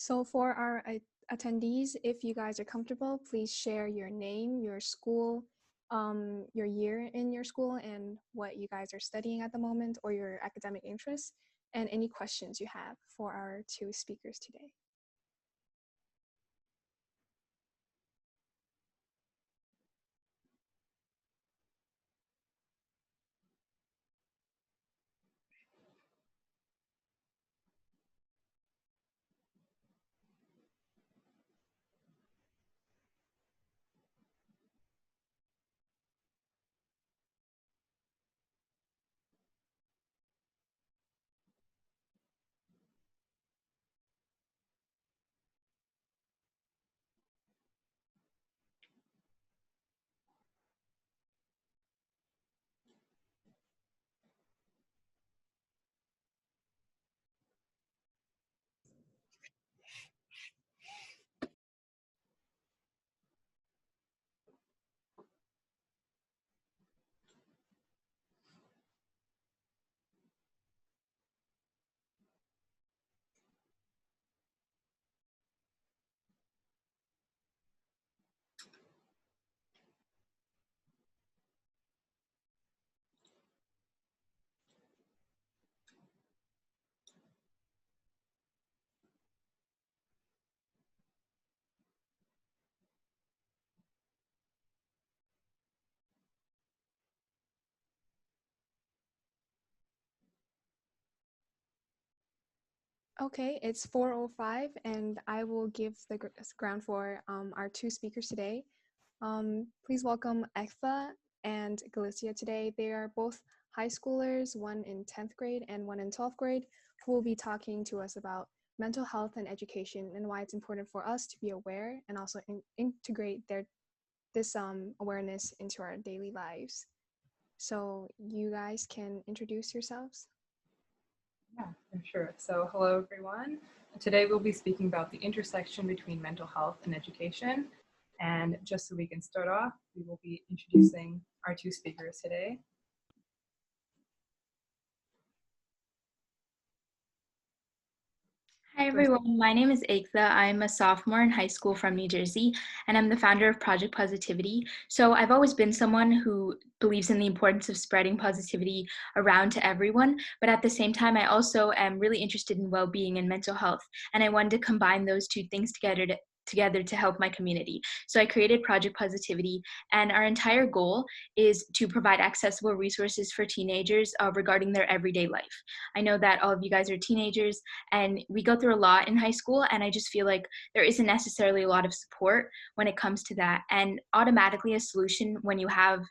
So for our attendees, if you guys are comfortable, please share your name, your school, your year in your school, and what you guys are studying at the moment, or your academic interests, and any questions you have for our two speakers today. Okay, it's 4:05, and I will give the ground for our two speakers today. Please welcome Ektha and Galicia today. They are both high schoolers, one in 10th grade and one in 12th grade, who will be talking to us about mental health and education and why it's important for us to be aware and also integrate this awareness into our daily lives. So you guys can introduce yourselves. Yeah, sure. So hello, everyone. Today we'll be speaking about the intersection between mental health and education. And just so we can start off, we will be introducing our two speakers today. Hi everyone, my name is Ektha. I'm a sophomore in high school from New Jersey, and I'm the founder of Project Positivity. So I've always been someone who believes in the importance of spreading positivity around to everyone, but at the same time, I also am really interested in well-being and mental health, and I wanted to combine those two things together to help my community. So I created Project Positivity, and our entire goal is to provide accessible resources for teenagers regarding their everyday life. I know that all of you guys are teenagers, and we go through a lot in high school, and I just feel like there isn't necessarily a lot of support when it comes to that. And automatically a solution when you have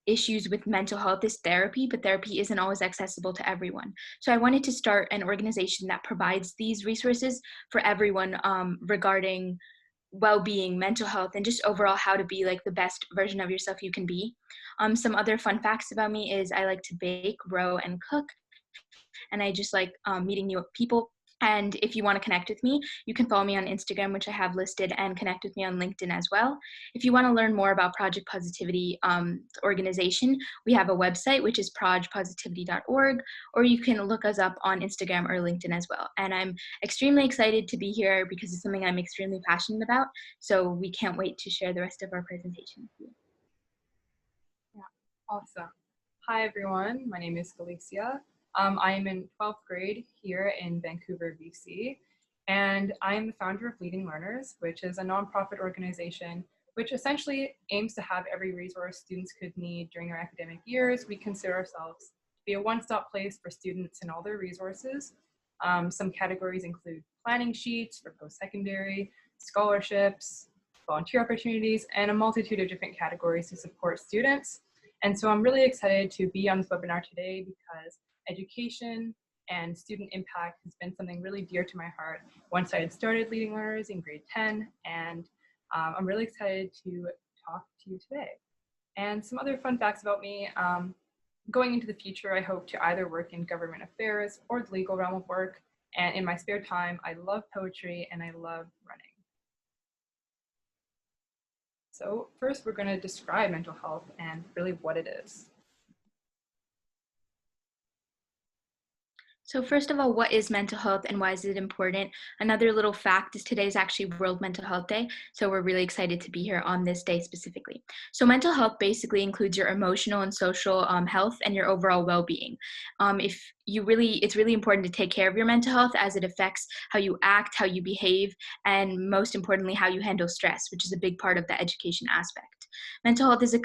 issues with mental health is therapy, but therapy isn't always accessible to everyone. So I wanted to start an organization that provides these resources for everyone regarding well-being, mental health, and just overall how to be like the best version of yourself you can be. Some other fun facts about me is I like to bake, row, and cook, and I just like meeting new people. And if you want to connect with me, you can follow me on Instagram, which I have listed, and connect with me on LinkedIn as well. If you want to learn more about Project Positivity organization, we have a website, which is projpositivity.org, or you can look us up on Instagram or LinkedIn as well. And I'm extremely excited to be here because it's something I'm extremely passionate about. So we can't wait to share the rest of our presentation with you. Yeah, awesome. Hi, everyone. My name is Galicia. I am in 12th grade here in Vancouver, BC, and I am the founder of Leading Learners, which is a nonprofit organization which essentially aims to have every resource students could need during their academic years. We consider ourselves to be a one-stop place for students and all their resources. Some categories include planning sheets for post-secondary, scholarships, volunteer opportunities, and a multitude of different categories to support students. And so I'm really excited to be on this webinar today because education and student impact has been something really dear to my heart once I had started Leading Learners in grade 10, and I'm really excited to talk to you today. And some other fun facts about me, going into the future, I hope to either work in government affairs or the legal realm of work, and in my spare time, I love poetry and I love running. So first, we're going to describe mental health and really what it is. So first of all, what is mental health and why is it important? Another little fact is today is actually World Mental Health Day, so we're really excited to be here on this day specifically. So mental health basically includes your emotional and social health and your overall well-being. It's really important to take care of your mental health as it affects how you act, how you behave, and most importantly, how you handle stress, which is a big part of the education aspect. Mental health is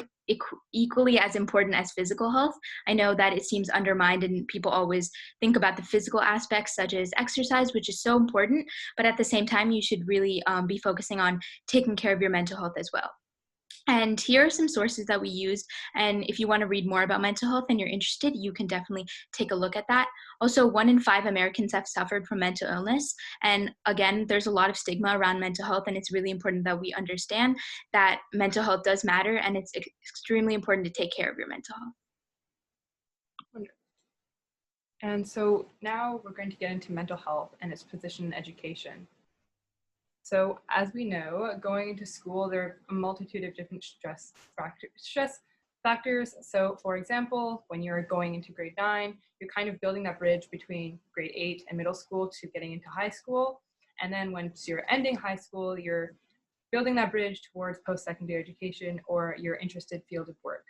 equally as important as physical health. I know that it seems undermined and people always think about the physical aspects such as exercise, which is so important, but at the same time, you should really be focusing on taking care of your mental health as well. And here are some sources that we use. And if you want to read more about mental health and you're interested, you can definitely take a look at that. Also, 1 in 5 Americans have suffered from mental illness. And again, there's a lot of stigma around mental health, and it's really important that we understand that mental health does matter, and it's extremely important to take care of your mental health. And so now we're going to get into mental health and its position in education. So as we know, going into school, there are a multitude of different stress factors. So for example, when you're going into grade 9, you're kind of building that bridge between grade 8 and middle school to getting into high school. And then once you're ending high school, you're building that bridge towards post-secondary education or your interested field of work.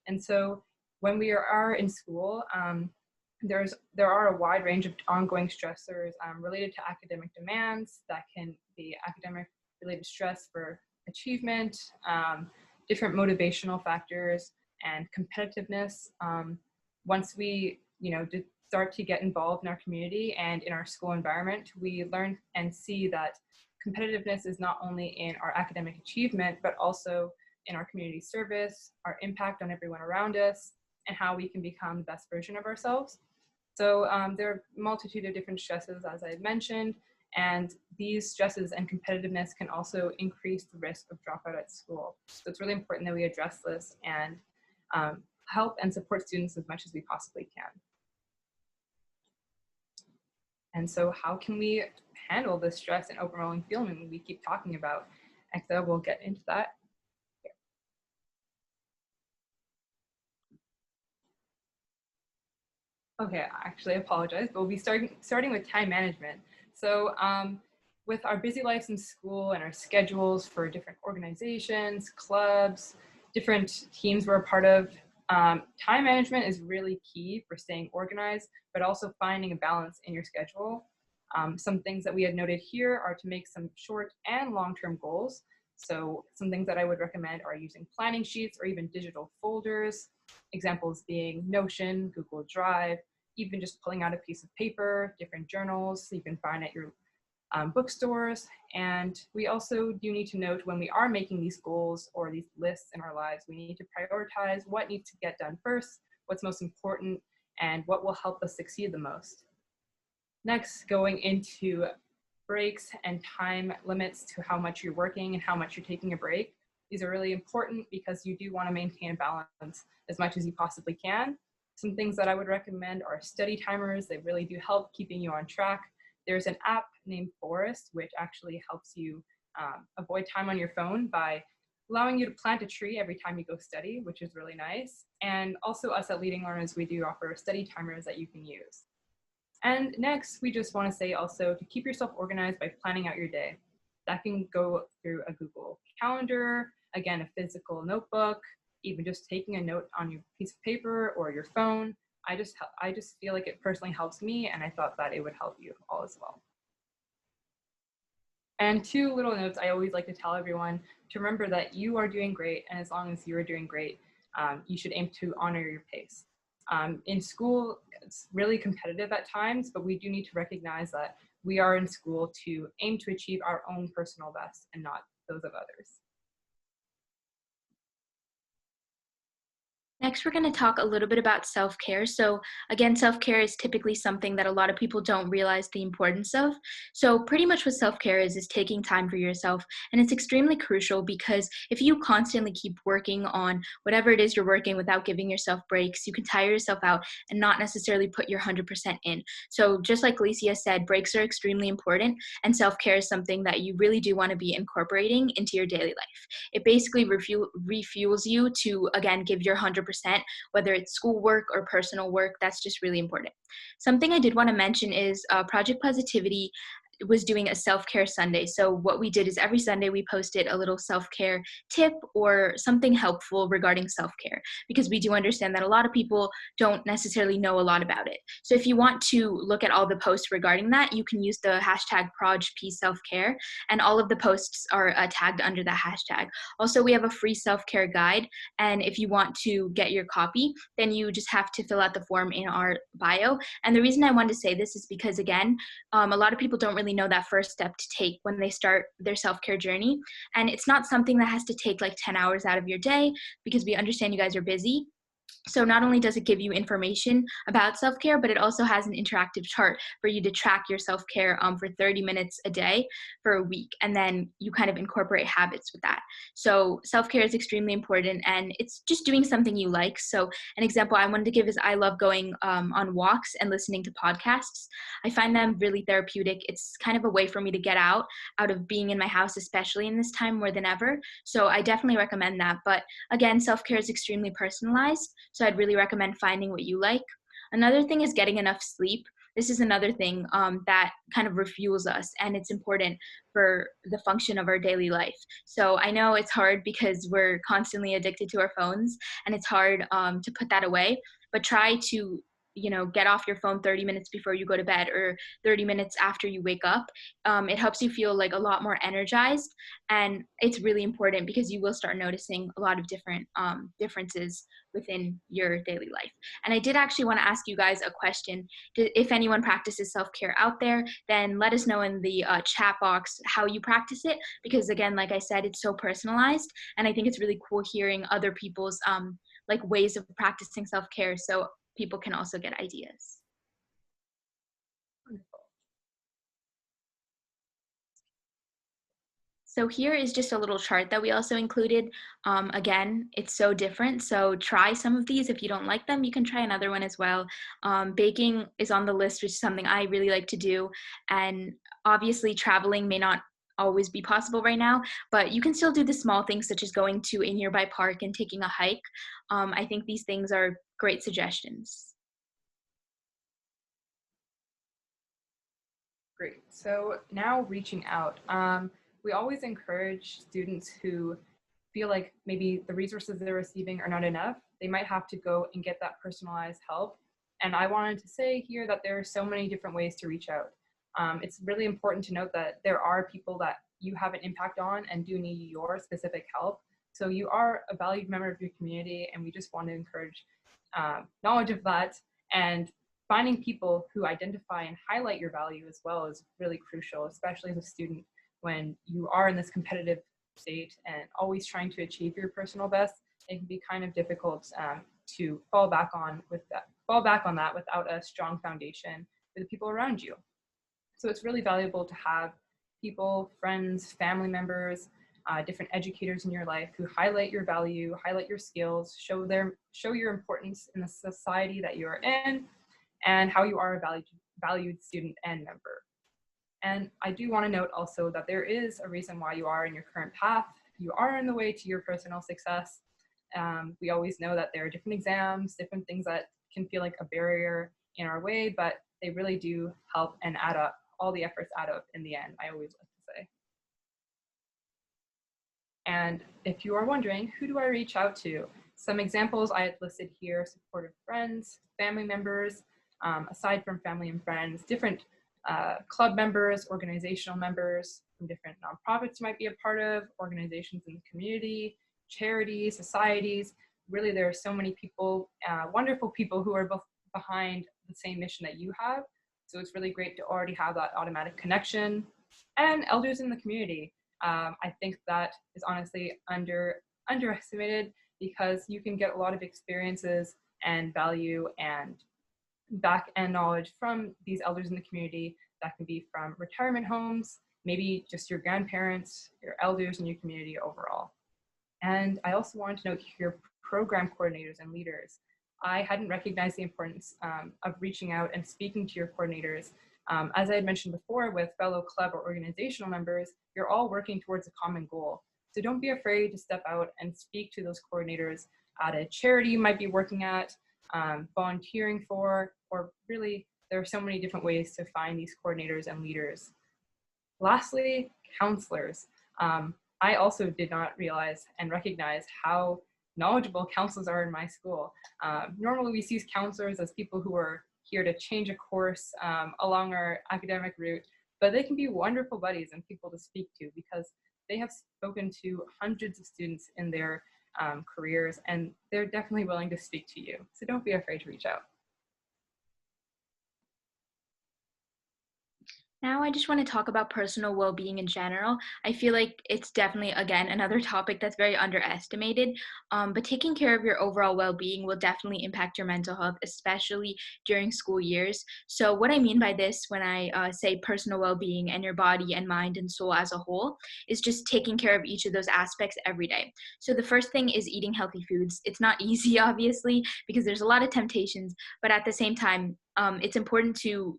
And so when we are in school, there are a wide range of ongoing stressors related to academic demands. That can be academic related stress for achievement, different motivational factors, and competitiveness. Once we start to get involved in our community and in our school environment, we learn and see that competitiveness is not only in our academic achievement, but also in our community service, our impact on everyone around us, and how we can become the best version of ourselves. So there are a multitude of different stresses, as I mentioned, and these stresses and competitiveness can also increase the risk of dropout at school. So it's really important that we address this and help and support students as much as we possibly can. And so how can we handle this stress and overwhelming feeling we keep talking about? Ektha will get into that. Okay, actually, I apologize, but we'll be starting with time management. So with our busy lives in school and our schedules for different organizations, clubs, different teams we're a part of, time management is really key for staying organized, but also finding a balance in your schedule. Some things that we had noted here are to make some short and long-term goals. So some things that I would recommend are using planning sheets or even digital folders. Examples being Notion, Google Drive, even just pulling out a piece of paper, different journals you can find at your bookstores. And we also do need to note when we are making these goals or these lists in our lives, we need to prioritize what needs to get done first, what's most important, and what will help us succeed the most. Next, going into breaks and time limits to how much you're working and how much you're taking a break. These are really important because you do want to maintain a balance as much as you possibly can. Some things that I would recommend are study timers. They really do help keeping you on track. There's an app named Forest, which actually helps you avoid time on your phone by allowing you to plant a tree every time you go study, which is really nice. And also us at Leading Learners, we do offer study timers that you can use. And next, we just want to say also to keep yourself organized by planning out your day. That can go through a Google Calendar, again, a physical notebook, even just taking a note on your piece of paper or your phone. I just feel like it personally helps me, and I thought that it would help you all as well. And 2 little notes I always like to tell everyone to remember that you are doing great, and as long as you are doing great, you should aim to honor your pace. In school, it's really competitive at times, but we do need to recognize that we are in school to aim to achieve our own personal best and not those of others. Next, we're going to talk a little bit about self-care. So again, self-care is typically something that a lot of people don't realize the importance of. So pretty much what self-care is taking time for yourself. And it's extremely crucial because if you constantly keep working on whatever it is you're working without giving yourself breaks, you can tire yourself out and not necessarily put your 100% in. So just like Galicia said, breaks are extremely important, and self-care is something that you really do want to be incorporating into your daily life. It basically refuels you to, again, give your 100% 100%, whether it's schoolwork or personal work. That's just really important. Something I did want to mention is Project Positivity was doing a self-care Sunday. So what we did is every Sunday we posted a little self-care tip or something helpful regarding self-care, because we do understand that a lot of people don't necessarily know a lot about it. So if you want to look at all the posts regarding that, you can use the hashtag #ProjPSelfcare, and all of the posts are tagged under that hashtag. Also, we have a free self-care guide, and if you want to get your copy, then you just have to fill out the form in our bio. And the reason I wanted to say this is because, again, a lot of people don't really know that first step to take when they start their self-care journey. And it's not something that has to take like 10 hours out of your day, because we understand you guys are busy. So not only does it give you information about self-care, but it also has an interactive chart for you to track your self-care for 30 minutes a day for a week. And then you kind of incorporate habits with that. So self-care is extremely important, and it's just doing something you like. So an example I wanted to give is I love going on walks and listening to podcasts. I find them really therapeutic. It's kind of a way for me to get out of being in my house, especially in this time more than ever. So I definitely recommend that. But again, self-care is extremely personalized. So I'd really recommend finding what you like. Another thing is getting enough sleep. This is another thing that kind of refuels us, and it's important for the function of our daily life. So I know it's hard because we're constantly addicted to our phones, and it's hard to put that away, but try to get off your phone 30 minutes before you go to bed or 30 minutes after you wake up. It helps you feel like a lot more energized, and it's really important because you will start noticing a lot of different differences within your daily life. And I did actually want to ask you guys a question. If anyone practices self-care out there, then let us know in the chat box how you practice it, because again, like I said, it's so personalized, and I think it's really cool hearing other people's like ways of practicing self-care, so people can also get ideas. Wonderful. So here is just a little chart that we also included. Again, it's so different, so try some of these. If you don't like them, you can try another one as well. Baking is on the list, which is something I really like to do, and obviously traveling may not always be possible right now, but you can still do the small things such as going to a nearby park and taking a hike. I think these things are great suggestions. Great. So now reaching out. We always encourage students who feel like maybe the resources they're receiving are not enough. They might have to go and get that personalized help. And I wanted to say here that there are so many different ways to reach out. It's really important to note that there are people that you have an impact on and do need your specific help. So you are a valued member of your community, and we just want to encourage knowledge of that, and finding people who identify and highlight your value as well is really crucial, especially as a student when you are in this competitive state and always trying to achieve your personal best. It can be kind of difficult to fall back on that without a strong foundation for the people around you. So it's really valuable to have people, friends, family members, different educators in your life who highlight your value, highlight your skills, show your importance in the society that you are in, and how you are a valued student and member. And I do want to note also that there is a reason why you are in your current path. You are on the way to your personal success. We always know that there are different exams, different things that can feel like a barrier in our way, but they really do help and add up. All the efforts add up in the end, I always like to say. And if you are wondering, who do I reach out to? Some examples I had listed here: supportive friends, family members, aside from family and friends, different club members, organizational members from different nonprofits you might be a part of, organizations in the community, charities, societies. Really, there are so many people, wonderful people who are both behind the same mission that you have. So it's really great to already have that automatic connection. And elders in the community. I think that is honestly underestimated, because you can get a lot of experiences and value and back-end knowledge from these elders in the community. That can be from retirement homes, maybe just your grandparents, your elders in your community overall. And I also wanted to note here program coordinators and leaders. I hadn't recognized the importance of reaching out and speaking to your coordinators. As I had mentioned before, with fellow club or organizational members, you're all working towards a common goal. So don't be afraid to step out and speak to those coordinators at a charity you might be working at, volunteering for, or really there are so many different ways to find these coordinators and leaders. Lastly, counselors. I also did not realize and recognize how knowledgeable counselors are in my school. Normally we see counselors as people who are here to change a course along our academic route, but they can be wonderful buddies and people to speak to because they have spoken to hundreds of students in their careers, and they're definitely willing to speak to you. So don't be afraid to reach out. Now I just want to talk about personal well-being in general. I feel like it's definitely, again, another topic that's very underestimated, but taking care of your overall well-being will definitely impact your mental health, especially during school years. So what I mean by this when I say personal well-being and your body and mind and soul as a whole is just taking care of each of those aspects every day. So the first thing is eating healthy foods. It's not easy, obviously, because there's a lot of temptations, but at the same time, it's important to,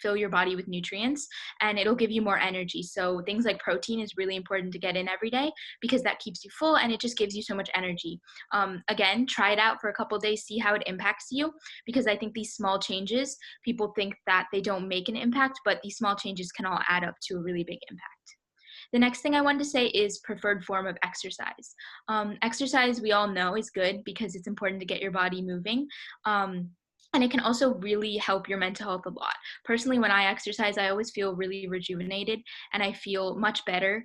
fill your body with nutrients and it'll give you more energy. So things like protein is really important to get in every day because that keeps you full and it just gives you so much energy. Again, try it out for a couple of days, see how it impacts you, because I think these small changes, people think that they don't make an impact, but these small changes can all add up to a really big impact. The next thing I wanted to say is preferred form of exercise. Exercise, we all know, is good because it's important to get your body moving. And it can also really help your mental health a lot. Personally, when I exercise, I always feel really rejuvenated and I feel much better.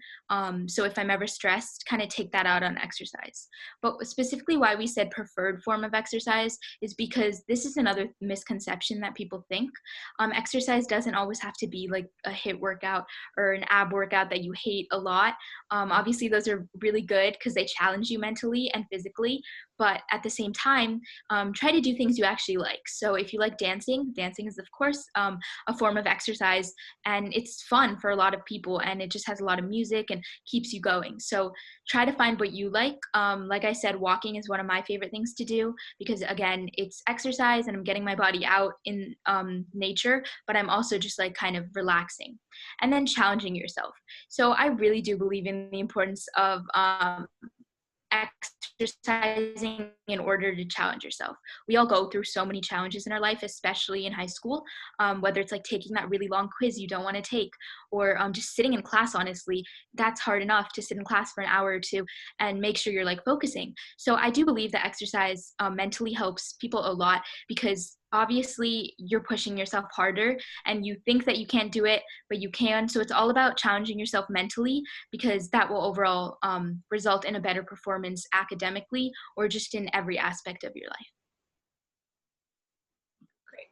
So if I'm ever stressed, kind of take that out on exercise. But specifically why we said preferred form of exercise is because this is another misconception that people think. Exercise doesn't always have to be like a HIIT workout or an ab workout that you hate a lot. Obviously, those are really good because they challenge you mentally and physically. But at the same time, try to do things you actually like. So if you like dancing, dancing is of course a form of exercise and it's fun for a lot of people and it just has a lot of music and keeps you going. So try to find what you like. Like I said, walking is one of my favorite things to do because again, it's exercise and I'm getting my body out in nature, but I'm also just like kind of relaxing. And then challenging yourself. So I really do believe in the importance of exercising in order to challenge yourself. We all go through so many challenges in our life, especially in high school, whether it's like taking that really long quiz you don't want to take or just sitting in class. Honestly, that's hard enough to sit in class for an hour or two and make sure you're like focusing. So I do believe that exercise mentally helps people a lot because obviously you're pushing yourself harder and you think that you can't do it, but you can. So it's all about challenging yourself mentally because that will overall result in a better performance academically or just in every aspect of your life. Great.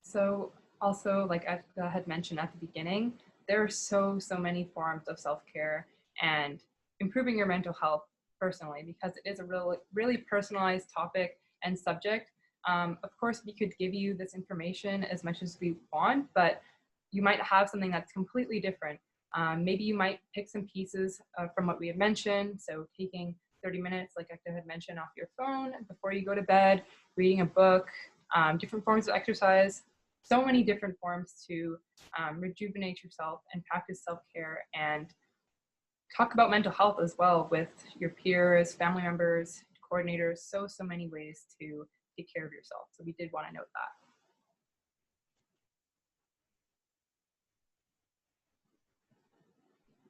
So also, like I had mentioned at the beginning, there are so many forms of self-care and improving your mental health personally because it is a really personalized topic and subject. Of course, we could give you this information as much as we want, but you might have something that's completely different. Maybe you might pick some pieces from what we have mentioned. So taking 30 minutes, like Ektha had mentioned, off your phone before you go to bed, reading a book, different forms of exercise, so many different forms to rejuvenate yourself and practice self-care and talk about mental health as well with your peers, family members, coordinators, so many ways to take care of yourself. So we did want to note that.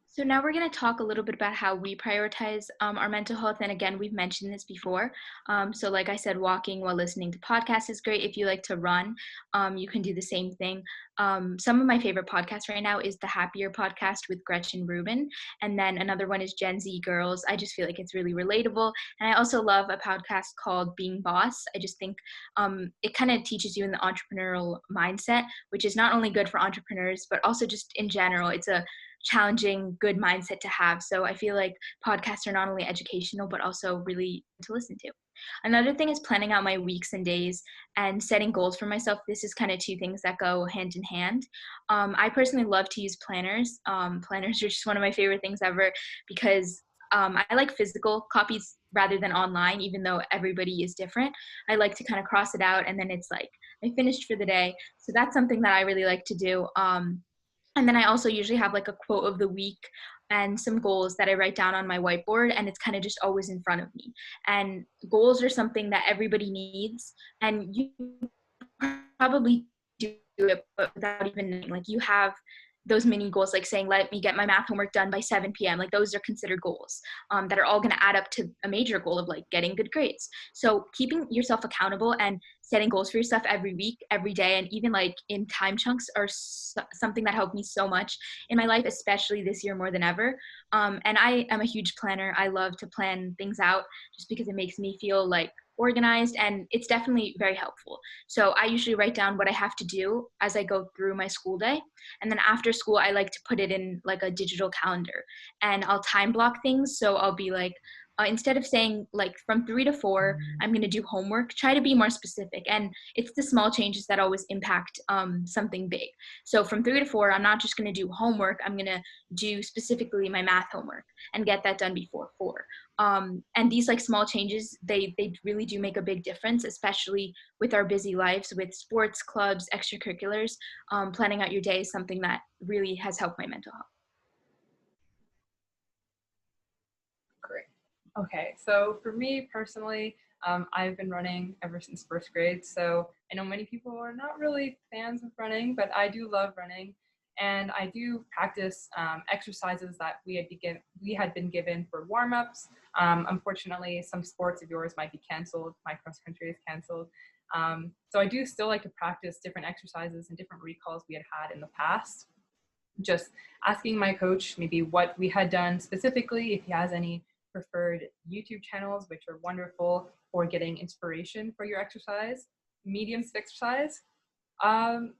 So now we're going to talk a little bit about how we prioritize our mental health. And again, we've mentioned this before. So like I said, walking while listening to podcasts is great. If you like to run, you can do the same thing. Some of my favorite podcasts right now is the Happier podcast with Gretchen Rubin. And then another one is Gen Z Girls. I just feel like it's really relatable. And I also love a podcast called Being Boss. I just think it kind of teaches you in the entrepreneurial mindset, which is not only good for entrepreneurs, but also just in general, it's a challenging, good mindset to have. So I feel like podcasts are not only educational, but also really to listen to. Another thing is planning out my weeks and days and setting goals for myself. This is kind of two things that go hand in hand. I personally love to use planners. Planners are just one of my favorite things ever because I like physical copies rather than online, even though everybody is different. I like to kind of cross it out and then it's like, I finished for the day. So that's something that I really like to do. And then I also usually have like a quote of the week and some goals that I write down on my whiteboard, and it's kind of just always in front of me. And goals are something that everybody needs, and you probably do it, but without even knowing. Like, you have those mini goals, like saying, let me get my math homework done by 7 p.m. Like, those are considered goals that are all going to add up to a major goal of like getting good grades. So keeping yourself accountable and setting goals for yourself every week, every day, and even like in time chunks are something that helped me so much in my life, especially this year more than ever. And I am a huge planner. I love to plan things out just because it makes me feel like organized, and it's definitely very helpful. So I usually write down what I have to do as I go through my school day. And then after school, I like to put it in like a digital calendar, and I'll time block things. So I'll be like, instead of saying like from 3 to 4, I'm going to do homework, try to be more specific. And it's the small changes that always impact something big. So from 3 to 4, I'm not just going to do homework. I'm going to do specifically my math homework and get that done before 4. And these like small changes, they really do make a big difference, especially with our busy lives with sports, clubs, extracurriculars. Planning out your day is something that really has helped my mental health. Great. Okay, so for me personally, I've been running ever since first grade. So I know many people are not really fans of running, but I do love running. And I do practice exercises that we had been given for warm-ups. Unfortunately, some sports of yours might be canceled. My cross country is canceled. So I do still like to practice different exercises and different recalls we had in the past. Just asking my coach maybe what we had done specifically, if he has any preferred YouTube channels, which are wonderful for getting inspiration for your exercise, mediums of exercise.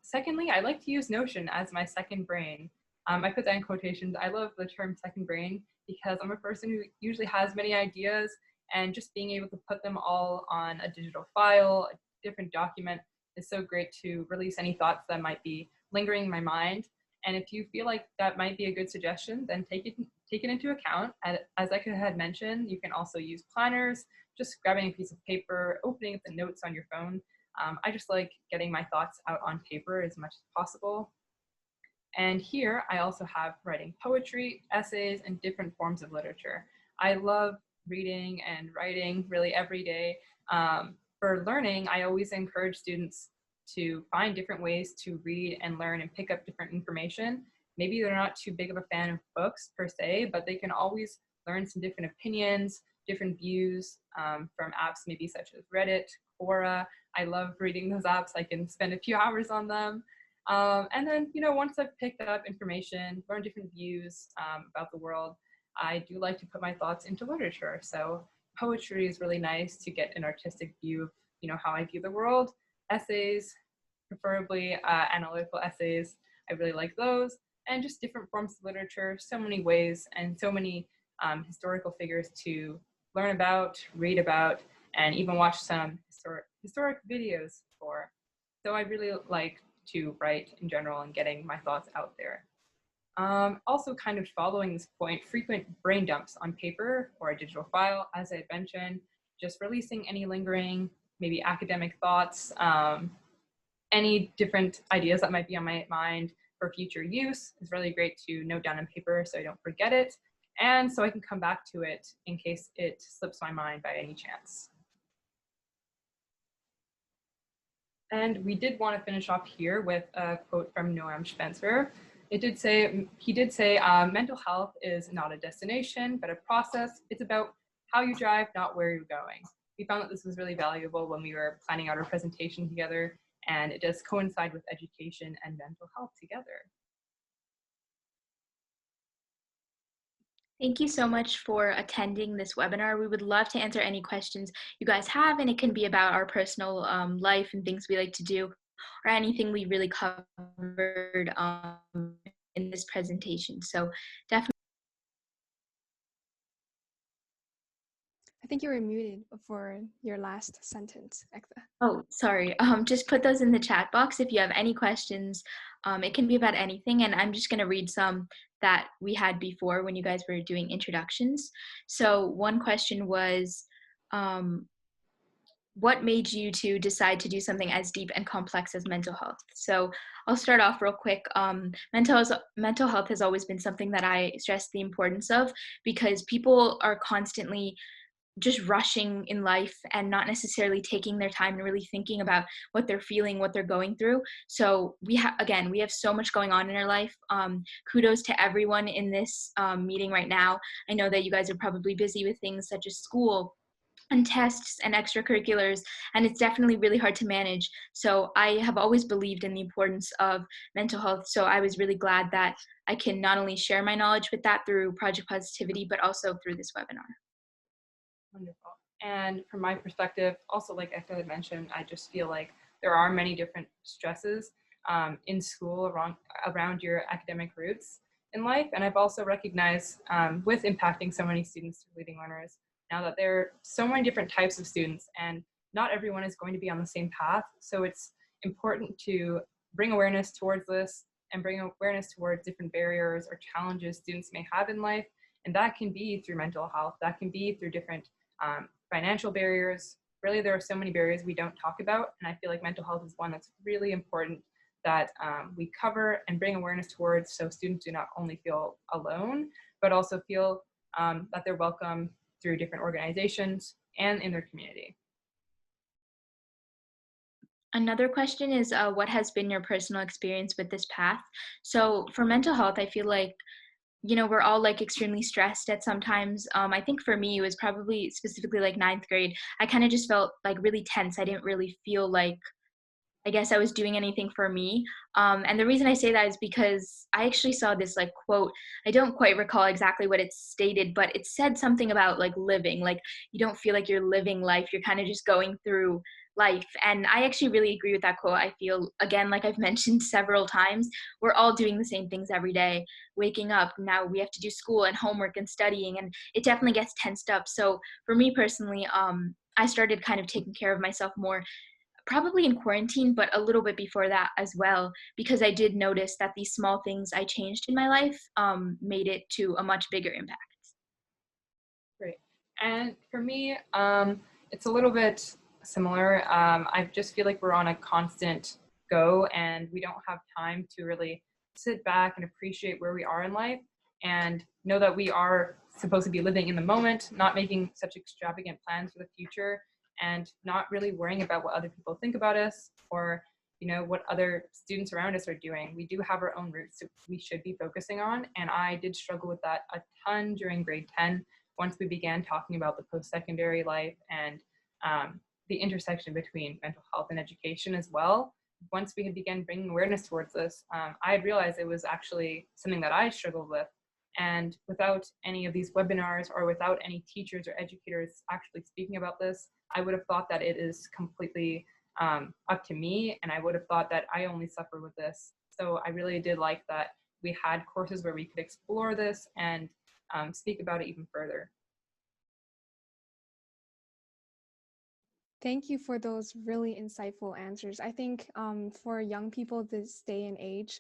Secondly, I like to use Notion as my second brain. I put that in quotations. I love the term second brain because I'm a person who usually has many ideas, and just being able to put them all on a digital file, a different document, is so great to release any thoughts that might be lingering in my mind. And if you feel like that might be a good suggestion, then take it into account. And as I had mentioned, you can also use planners, just grabbing a piece of paper, opening up the notes on your phone. I just like getting my thoughts out on paper as much as possible. And here I also have writing poetry, essays, and different forms of literature. I love reading and writing really every day. For learning, I always encourage students to find different ways to read and learn and pick up different information. Maybe they're not too big of a fan of books per se, but they can always learn some different opinions, different views from apps maybe such as Reddit, Quora. I love reading those apps. I can spend a few hours on them. And then, once I've picked up information, learned different views about the world, I do like to put my thoughts into literature. So poetry is really nice to get an artistic view of, how I view the world. Essays, preferably analytical essays, I really like those. And just different forms of literature, so many ways and so many historical figures to learn about, read about, and even watch some historic videos for. So I really like to write in general and getting my thoughts out there. Also kind of following this point, frequent brain dumps on paper or a digital file, as I mentioned, just releasing any lingering, maybe academic thoughts, any different ideas that might be on my mind for future use is really great to note down on paper so I don't forget it, and so I can come back to it in case it slips my mind by any chance. And we did want to finish off here with a quote from Noam Spencer. He did say, mental health is not a destination, but a process. It's about how you drive, not where you're going. We found that this was really valuable when we were planning out our presentation together, and it does coincide with education and mental health together. Thank you so much for attending this webinar. We would love to answer any questions you guys have, and it can be about our personal life and things we like to do, or anything we really covered in this presentation. So definitely. I think you were muted for your last sentence, Ektha. Oh, sorry. Just put those in the chat box if you have any questions. It can be about anything, and I'm just going to read some that we had before when you guys were doing introductions. So one question was, what made you to decide to do something as deep and complex as mental health? So I'll start off real quick. Mental health has always been something that I stress the importance of, because people are constantly just rushing in life and not necessarily taking their time and really thinking about what they're feeling, what they're going through. So we have so much going on in our life. Kudos to everyone in this meeting right now. I know that you guys are probably busy with things such as school and tests and extracurriculars, and it's definitely really hard to manage. So I have always believed in the importance of mental health. So I was really glad that I can not only share my knowledge with that through Project Positivity, but also through this webinar. Wonderful. And from my perspective, also like Ektha had mentioned, I just feel like there are many different stresses in school around your academic roots in life. And I've also recognized with impacting so many students through Leading Learners, now that there are so many different types of students and not everyone is going to be on the same path. So it's important to bring awareness towards this and bring awareness towards different barriers or challenges students may have in life. And that can be through mental health, that can be through different financial barriers. Really, there are so many barriers we don't talk about, and I feel like mental health is one that's really important that we cover and bring awareness towards, so students do not only feel alone, but also feel that they're welcome through different organizations and in their community. Another question is, what has been your personal experience with this path? So for mental health, I feel like, we're all like extremely stressed at sometimes. I think for me, it was probably specifically like ninth grade. I kind of just felt like really tense. I didn't really feel like, I guess, I was doing anything for me. And the reason I say that is because I actually saw this like quote. I don't quite recall exactly what it stated, but it said something about like living, like you don't feel like you're living life. You're kind of just going through life. And I actually really agree with that quote. I feel, again, like I've mentioned several times, we're all doing the same things every day, waking up. Now we have to do school and homework and studying, and it definitely gets tensed up. So for me personally, I started kind of taking care of myself more probably in quarantine, but a little bit before that as well, because I did notice that these small things I changed in my life made it to a much bigger impact. Great. And for me, it's a little bit similar. I just feel like we're on a constant go and we don't have time to really sit back and appreciate where we are in life and know that we are supposed to be living in the moment, not making such extravagant plans for the future and not really worrying about what other people think about us or what other students around us are doing. We do have our own roots that we should be focusing on, and I did struggle with that a ton during grade 10 once we began talking about the post-secondary life and the intersection between mental health and education as well. Once we had begun bringing awareness towards this, I had realized it was actually something that I struggled with. And without any of these webinars or without any teachers or educators actually speaking about this, I would have thought that it is completely up to me, and I would have thought that I only suffer with this. So I really did like that we had courses where we could explore this and speak about it even further. Thank you for those really insightful answers. I think for young people this day and age,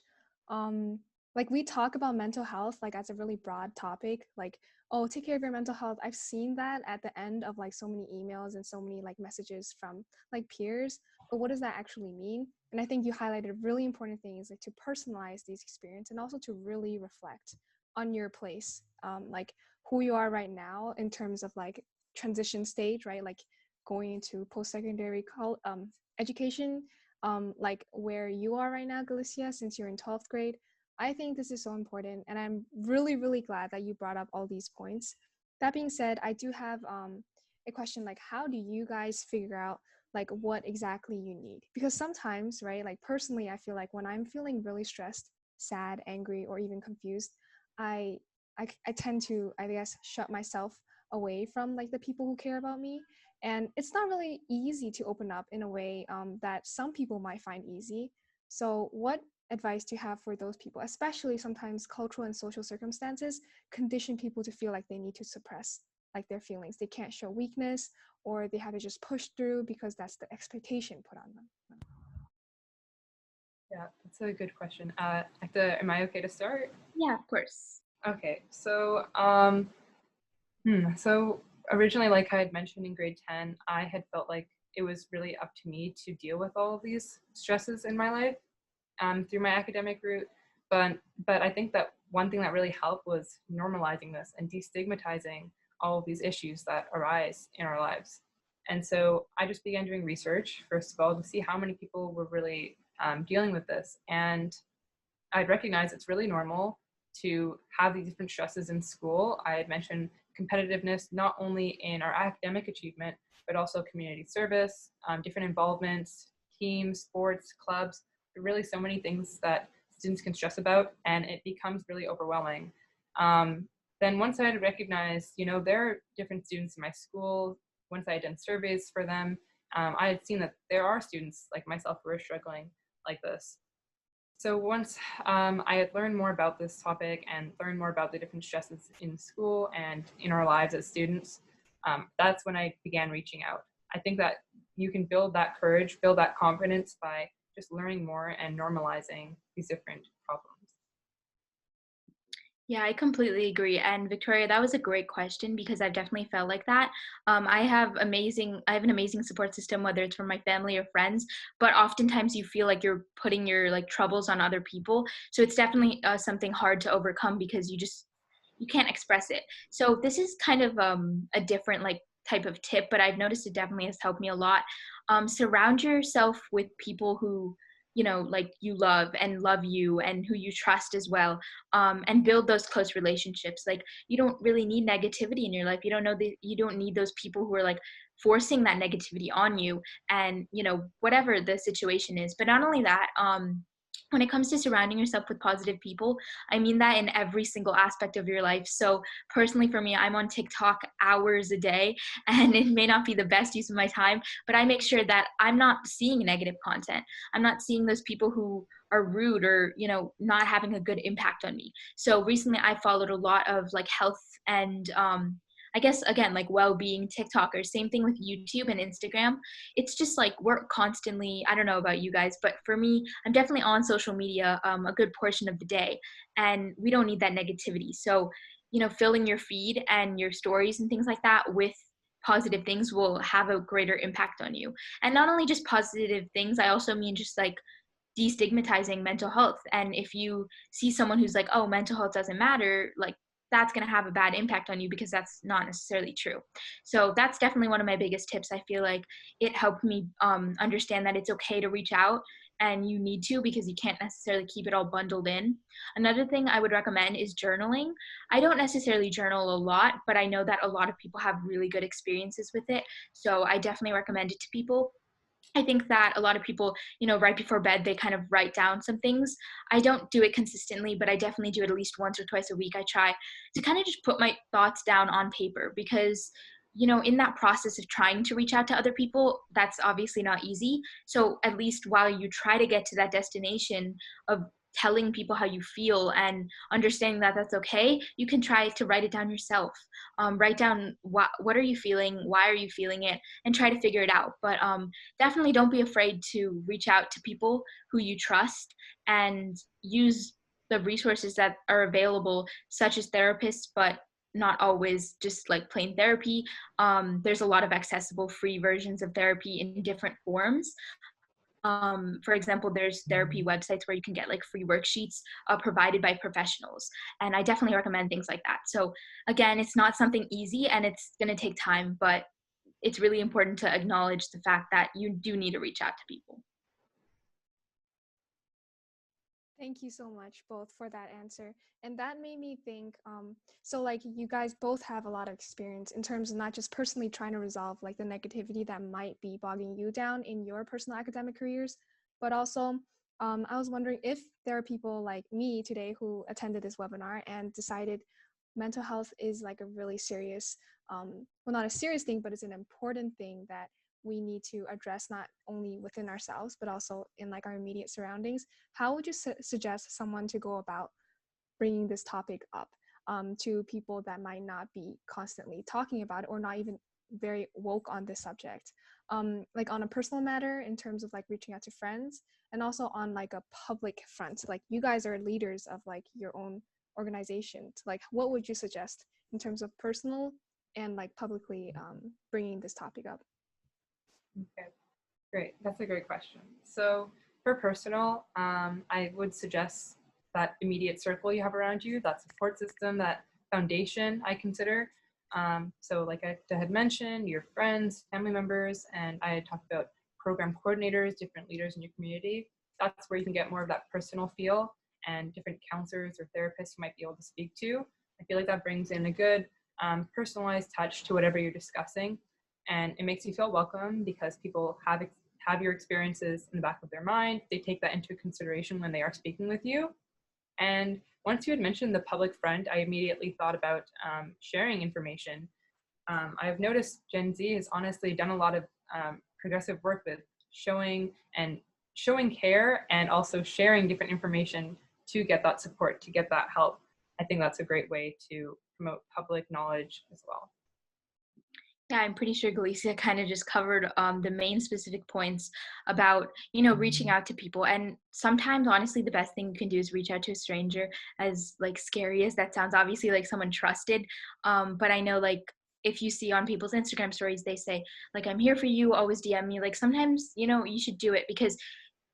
like we talk about mental health like as a really broad topic, like, oh, take care of your mental health. I've seen that at the end of like so many emails and so many like messages from like peers, but what does that actually mean? And I think you highlighted really important things like to personalize these experiences and also to really reflect on your place, like who you are right now in terms of like transition stage, right? Like going into post-secondary education, like where you are right now, Galicia, since you're in 12th grade. I think this is so important, and I'm really, really glad that you brought up all these points. That being said, I do have a question, like how do you guys figure out like what exactly you need? Because sometimes, right, like personally, I feel like when I'm feeling really stressed, sad, angry, or even confused, I I tend to, I guess, shut myself away from like the people who care about me, and it's not really easy to open up in a way that some people might find easy. So what advice do you have for those people, especially sometimes cultural and social circumstances condition people to feel like they need to suppress like their feelings, they can't show weakness, or they have to just push through because that's the expectation put on them? Yeah, that's a good question. Ektha, am I okay to start? Yeah, of course. Okay, so so originally, like I had mentioned in grade 10, I had felt like it was really up to me to deal with all of these stresses in my life through my academic route. But I think that one thing that really helped was normalizing this and destigmatizing all of these issues that arise in our lives. And so I just began doing research, first of all, to see how many people were really dealing with this. And I'd recognize it's really normal to have these different stresses in school. I had mentioned competitiveness, not only in our academic achievement, but also community service, different involvements, teams, sports, clubs. There are really so many things that students can stress about, and it becomes really overwhelming. Then once I had recognized, there are different students in my school, once I had done surveys for them, I had seen that there are students like myself who are struggling like this. So once I had learned more about this topic and learned more about the different stresses in school and in our lives as students, that's when I began reaching out. I think that you can build that courage, build that confidence by just learning more and normalizing these different problems. Yeah, I completely agree. And Victoria, that was a great question because I've definitely felt like that. I have an amazing support system, whether it's from my family or friends, but oftentimes you feel like you're putting your like troubles on other people. So it's definitely something hard to overcome because you can't express it. So this is kind of a different like type of tip, but I've noticed it definitely has helped me a lot. Surround yourself with people who like you love you and who you trust as well, and build those close relationships. Like you don't really need negativity in your life. You don't need those people who are like forcing that negativity on you, and whatever the situation is. But not only that, when it comes to surrounding yourself with positive people, I mean that in every single aspect of your life. So personally for me, I'm on TikTok hours a day, and it may not be the best use of my time, but I make sure that I'm not seeing negative content. I'm not seeing those people who are rude or not having a good impact on me. So recently I followed a lot of like health and I guess again like well-being TikTokers. Same thing with YouTube and Instagram. It's just like we're constantly, I don't know about you guys, but for me, I'm definitely on social media a good portion of the day, and we don't need that negativity. So filling your feed and your stories and things like that with positive things will have a greater impact on you. And not only just positive things, I also mean just like destigmatizing mental health. And if you see someone who's like, oh, mental health doesn't matter, like that's going to have a bad impact on you, because that's not necessarily true. So that's definitely one of my biggest tips. I feel like it helped me understand that it's okay to reach out, and you need to, because you can't necessarily keep it all bundled in. Another thing I would recommend is journaling. I don't necessarily journal a lot, but I know that a lot of people have really good experiences with it. So I definitely recommend it to people. I think that a lot of people, right before bed, they kind of write down some things. I don't do it consistently, but I definitely do it at least once or twice a week. I try to kind of just put my thoughts down on paper because, in that process of trying to reach out to other people, that's obviously not easy. So at least while you try to get to that destination of telling people how you feel and understanding that that's okay, you can try to write it down yourself. Write down what are you feeling, why are you feeling it, and try to figure it out. But definitely don't be afraid to reach out to people who you trust and use the resources that are available, such as therapists, but not always just like plain therapy. There's a lot of accessible free versions of therapy in different forms. For example, there's therapy websites where you can get like free worksheets provided by professionals. And I definitely recommend things like that. So again, it's not something easy and it's going to take time, but it's really important to acknowledge the fact that you do need to reach out to people. Thank you so much both for that answer. And that made me think, so like you guys both have a lot of experience in terms of not just personally trying to resolve like the negativity that might be bogging you down in your personal academic careers, but also I was wondering if there are people like me today who attended this webinar and decided mental health is like a really serious, well, not a serious thing, but it's an important thing that we need to address not only within ourselves, but also in like our immediate surroundings. How would you suggest someone to go about bringing this topic up to people that might not be constantly talking about it or not even very woke on this subject? Like on a personal matter in terms of like reaching out to friends, and also on like a public front, like you guys are leaders of like your own organization. Like what would you suggest in terms of personal and like publicly bringing this topic up? Okay, great. That's a great question. So for personal, I would suggest that immediate circle you have around you, that support system, that foundation I consider. So like I had mentioned, your friends, family members, and I had talked about program coordinators, different leaders in your community. That's where you can get more of that personal feel, and different counselors or therapists you might be able to speak to. I feel like that brings in a good personalized touch to whatever you're discussing, and it makes you feel welcome because people have your experiences in the back of their mind. They take that into consideration when they are speaking with you. And once you had mentioned the public front, I immediately thought about sharing information. I've noticed Gen Z has honestly done a lot of progressive work with showing care, and also sharing different information to get that support, to get that help. I think that's a great way to promote public knowledge as well. Yeah, I'm pretty sure Galicia kind of just covered the main specific points about, reaching out to people. And sometimes, honestly, the best thing you can do is reach out to a stranger, as like scary as that sounds, obviously like someone trusted. But I know like if you see on people's Instagram stories, they say like, I'm here for you, always DM me. Like sometimes, you should do it because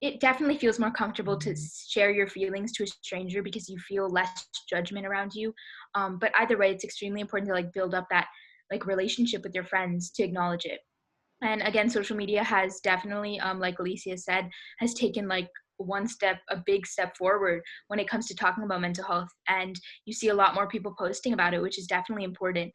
it definitely feels more comfortable to share your feelings to a stranger because you feel less judgment around you. But either way, it's extremely important to like build up that like relationship with your friends to acknowledge it. And again, social media has definitely, like Alicia said, has taken like a big step forward when it comes to talking about mental health. And you see a lot more people posting about it, which is definitely important,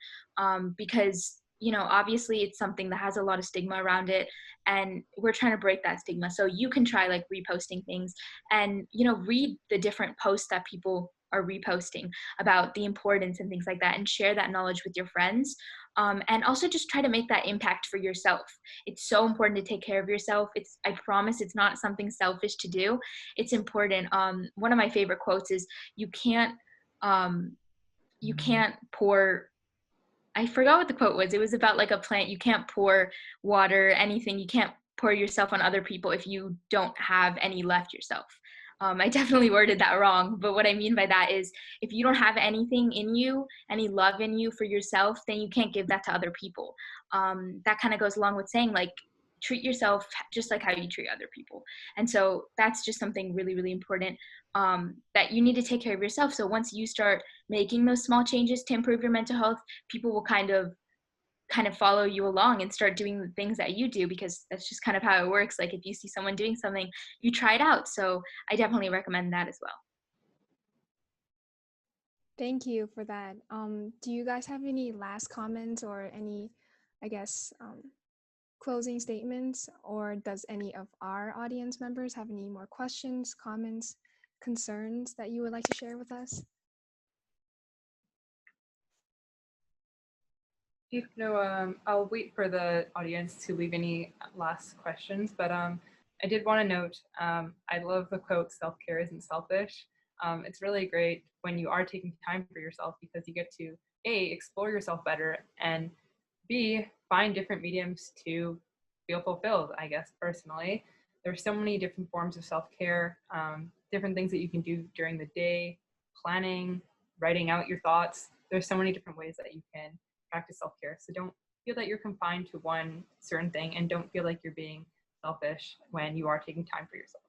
because obviously it's something that has a lot of stigma around it, and we're trying to break that stigma. So you can try like reposting things, and read the different posts that people are reposting about the importance and things like that, and share that knowledge with your friends. And also just try to make that impact for yourself. It's so important to take care of yourself. I promise it's not something selfish to do. It's important. One of my favorite quotes is, um, you can't pour, I forgot what the quote was. It was about like a plant. You can't pour water, anything. You can't pour yourself on other people if you don't have any left yourself. I definitely worded that wrong, but what I mean by that is if you don't have anything in you, any love in you for yourself, then you can't give that to other people. That kind of goes along with saying like, treat yourself just like how you treat other people. And so that's just something really, really important, that you need to take care of yourself. So once you start making those small changes to improve your mental health, people will kind of follow you along and start doing the things that you do, because that's just kind of how it works. Like if you see someone doing something, you try it out. So I definitely recommend that as well. Thank you for that. Do you guys have any last comments or any, I guess, closing statements, or does any of our audience members have any more questions, comments, concerns that you would like to share with us? I'll wait for the audience to leave any last questions, but I did want to note, I love the quote, self-care isn't selfish. It's really great when you are taking time for yourself, because you get to A, explore yourself better, and B, find different mediums to feel fulfilled, I guess, personally. There's so many different forms of self-care, different things that you can do during the day, planning, writing out your thoughts. There's so many different ways that you can practice self-care. So don't feel that you're confined to one certain thing, and don't feel like you're being selfish when you are taking time for yourself.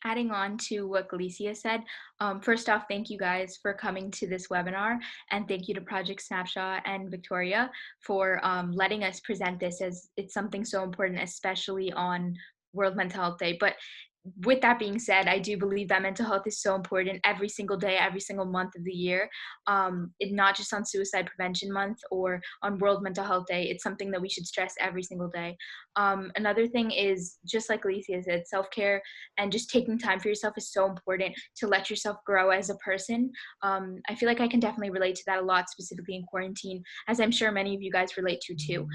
Adding on to what Galicia said, first off, thank you guys for coming to this webinar, and thank you to Project Snapshot and Victoria for letting us present this, as it's something so important, especially on World Mental Health Day. But with that being said, I do believe that mental health is so important every single day, every single month of the year. Not just on Suicide Prevention Month or on World Mental Health Day. It's something that we should stress every single day. Another thing is, just like Alicia said, self-care and just taking time for yourself is so important to let yourself grow as a person. I feel like I can definitely relate to that a lot, specifically in quarantine, as I'm sure many of you guys relate to too.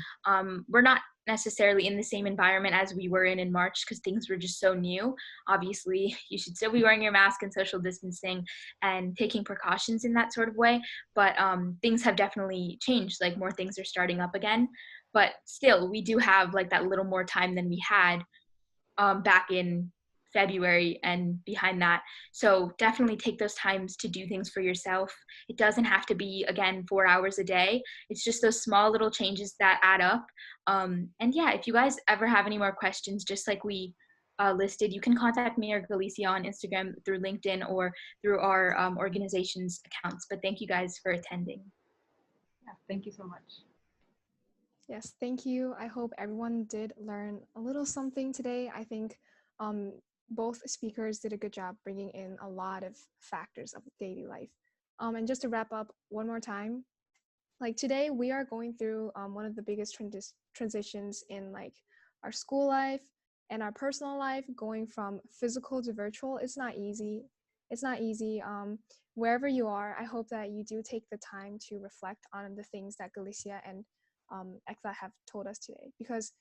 We're not necessarily in the same environment as we were in March, because things were just so new. Obviously, you should still be wearing your mask and social distancing and taking precautions in that sort of way. But things have definitely changed. Like more things are starting up again. But still, we do have like that little more time than we had back in February and behind that. So definitely take those times to do things for yourself. It doesn't have to be, again, 4 hours a day. It's just those small little changes that add up. And yeah, if you guys ever have any more questions, just like we listed, you can contact me or Galicia on Instagram, through LinkedIn, or through our organization's accounts. But thank you guys for attending. Yeah, thank you so much. Yes, thank you. I hope everyone did learn a little something today. I think both speakers did a good job bringing in a lot of factors of daily life. And just to wrap up one more time, like today we are going through one of the biggest transitions in like our school life and our personal life, going from physical to virtual. It's not easy. It's not easy. Wherever you are, I hope that you do take the time to reflect on the things that Galicia and Ektha have told us today, because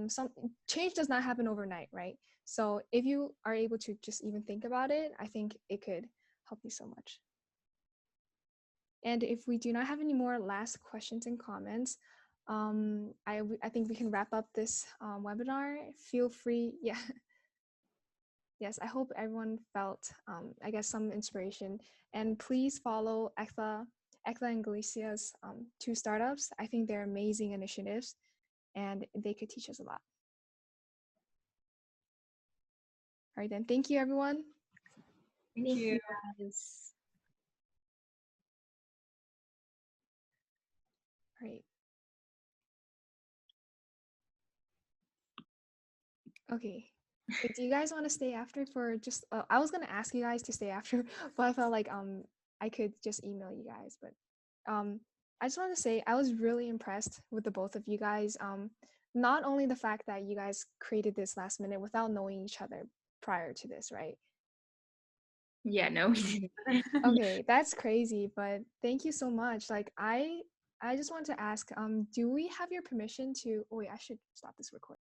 some change does not happen overnight, right? So if you are able to just even think about it, I think it could help you so much. And if we do not have any more last questions and comments, I think we can wrap up this webinar. Feel free, yeah. Yes, I hope everyone felt, I guess, some inspiration. And please follow Ektha and Galicia's two startups. I think they're amazing initiatives, and they could teach us a lot. All right, then. Thank you, everyone. Thank you. Guys. All right. Okay. Wait, do you guys want to stay after for just? I was gonna ask you guys to stay after, but I felt like I could just email you guys. But I just want to say I was really impressed with the both of you guys. Not only the fact that you guys created this last minute without knowing each other prior to this, right? Yeah, no, we didn't. Okay, that's crazy. But thank you so much. Like I just want to ask, do we have your permission to? Oh wait, I should stop this recording.